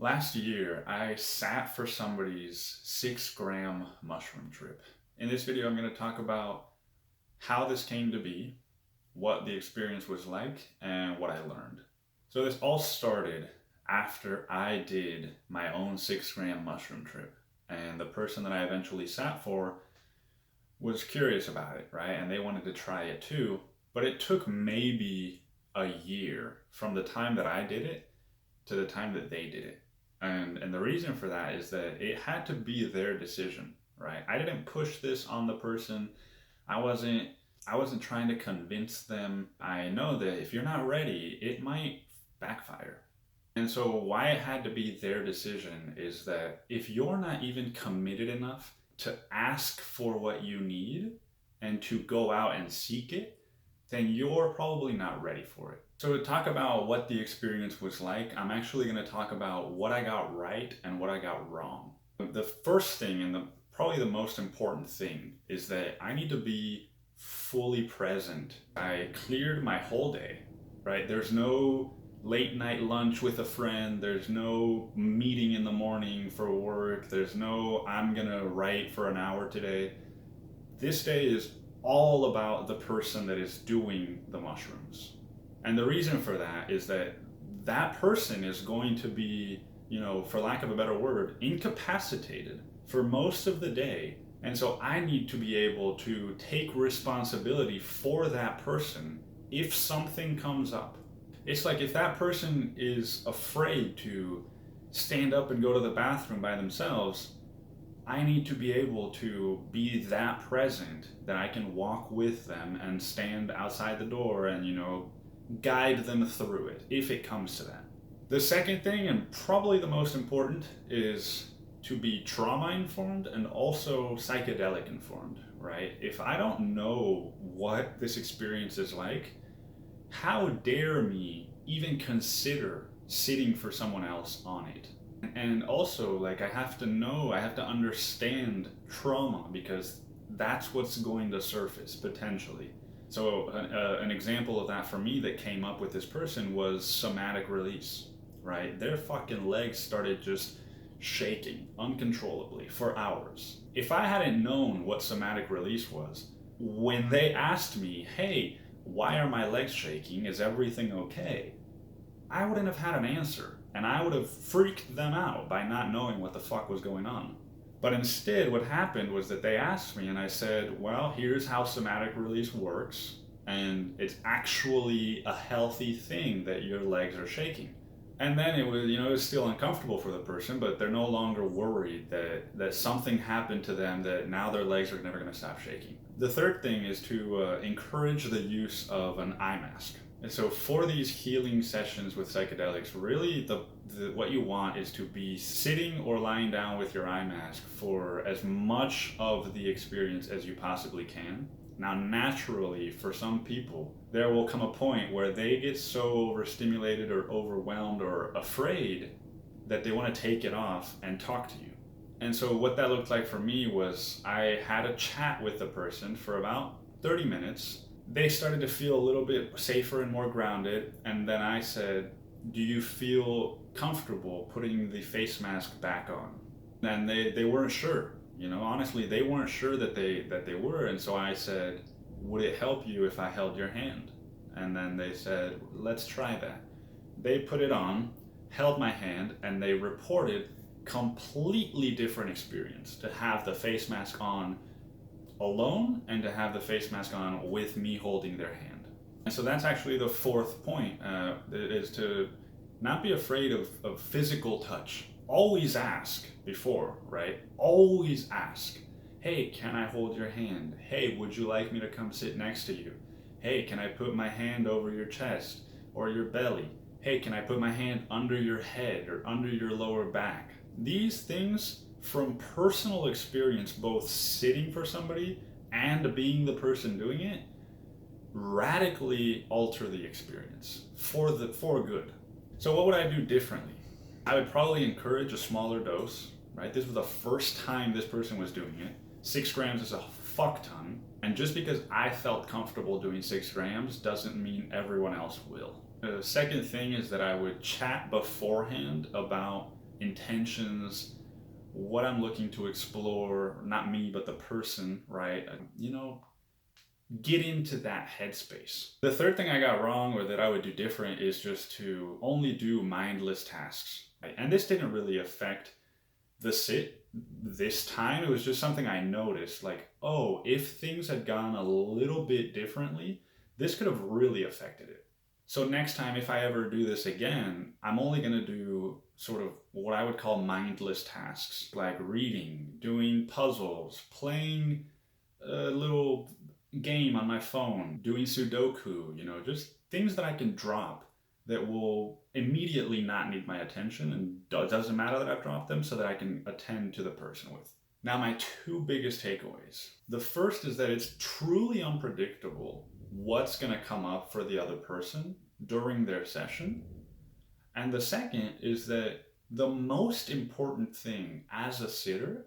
Last year, I sat for somebody's 6-gram mushroom trip. In this video, I'm going to talk about how this came to be, what the experience was like, and what I learned. So this all started after I did my own 6-gram mushroom trip. And the person that I eventually sat for was curious about it, right? And they wanted to try it too. But it took maybe a year from the time that I did it to the time that they did it. And the reason for that is that it had to be their decision, right? I didn't push this on the person. I wasn't trying to convince them. I know that if you're not ready, it might backfire. And so why it had to be their decision is that if you're not even committed enough to ask for what you need and to go out and seek it, then you're probably not ready for it. So to talk about what the experience was like, I'm actually going to talk about what I got right and what I got wrong. The first thing and probably the most important thing is that I need to be fully present. I cleared my whole day, right? There's no late night lunch with a friend. There's no meeting in the morning for work. There's no, I'm going to write for an hour today. This day is all about the person that is doing the mushrooms. And the reason for that is that that person is going to be, for lack of a better word, incapacitated for most of the day. And so I need to be able to take responsibility for that person if something comes up. It's like if that person is afraid to stand up and go to the bathroom by themselves, I need to be able to be that present that I can walk with them and stand outside the door and, guide them through it if it comes to that. The second thing, and probably the most important, is to be trauma-informed and also psychedelic-informed, right? If I don't know what this experience is like, how dare me even consider sitting for someone else on it? And also, I have to understand trauma because that's what's going to surface potentially. So an example of that for me that came up with this person was somatic release, right? Their fucking legs started just shaking uncontrollably for hours. If I hadn't known what somatic release was, when they asked me, hey, why are my legs shaking? Is everything okay? I wouldn't have had an answer. And I would have freaked them out by not knowing what the fuck was going on. But instead, what happened was that they asked me and I said, well, here's how somatic release works. And it's actually a healthy thing that your legs are shaking. And then it was still uncomfortable for the person, but they're no longer worried that something happened to them that now their legs are never going to stop shaking. The third thing is to encourage the use of an eye mask. And so for these healing sessions with psychedelics, really what you want is to be sitting or lying down with your eye mask for as much of the experience as you possibly can. Now, naturally, for some people, there will come a point where they get so overstimulated or overwhelmed or afraid that they want to take it off and talk to you. And so what that looked like for me was I had a chat with the person for about 30 minutes. They started to feel a little bit safer and more grounded. And then I said, do you feel comfortable putting the face mask back on? And they weren't sure. Honestly, they weren't sure that they were. And so I said, would it help you if I held your hand? And then they said, let's try that. They put it on, held my hand, and they reported completely different experience to have the face mask on alone and to have the face mask on with me holding their hand. And so that's actually the fourth point, is to not be afraid of physical touch. Always ask before, right? Always ask. Hey, can I hold your hand? Hey, would you like me to come sit next to you? Hey, can I put my hand over your chest or your belly? Hey, can I put my hand under your head or under your lower back? These things from personal experience, both sitting for somebody and being the person doing it, radically alter the experience for good. So what would I do differently? I would probably encourage a smaller dose, right? This was the first time this person was doing it. 6 grams is a fuck ton. And just because I felt comfortable doing 6 grams doesn't mean everyone else will. The second thing is that I would chat beforehand about intentions, what I'm looking to explore, not me, but the person, right? Get into that headspace. The third thing I got wrong, or that I would do different, is just to only do mindless tasks. Right? And this didn't really affect the sit this time. It was just something I noticed, like, oh, if things had gone a little bit differently, this could have really affected it. So next time, if I ever do this again, I'm only going to do sort of what I would call mindless tasks, like reading, doing puzzles, playing a little game on my phone, doing Sudoku, just things that I can drop that will immediately not need my attention, and it doesn't matter that I've dropped them, so that I can attend to the person with. Now, my two biggest takeaways. The first is that it's truly unpredictable what's going to come up for the other person during their session. And the second is that the most important thing as a sitter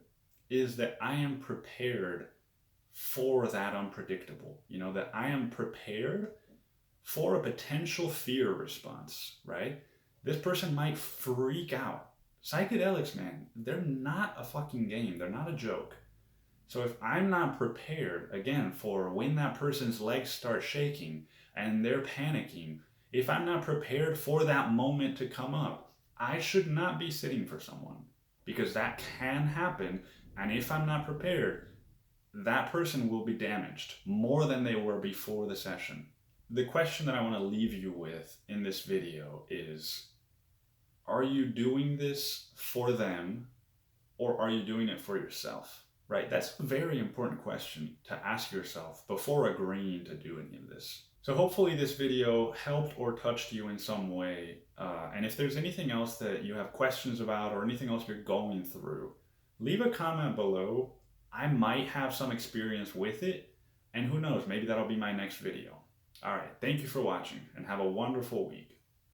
is that I am prepared for that unpredictable, that I am prepared for a potential fear response, right? This person might freak out. Psychedelics, man, they're not a fucking game. They're not a joke. So if I'm not prepared, again, for when that person's legs start shaking and they're panicking, if I'm not prepared for that moment to come up, I should not be sitting for someone, because that can happen. And if I'm not prepared, that person will be damaged more than they were before the session. The question that I want to leave you with in this video is, are you doing this for them, or are you doing it for yourself? Right? That's a very important question to ask yourself before agreeing to do any of this. So hopefully this video helped or touched you in some way. And if there's anything else that you have questions about, or anything else you're going through, leave a comment below. I might have some experience with it, and who knows, maybe that'll be my next video. All right, thank you for watching, and have a wonderful week.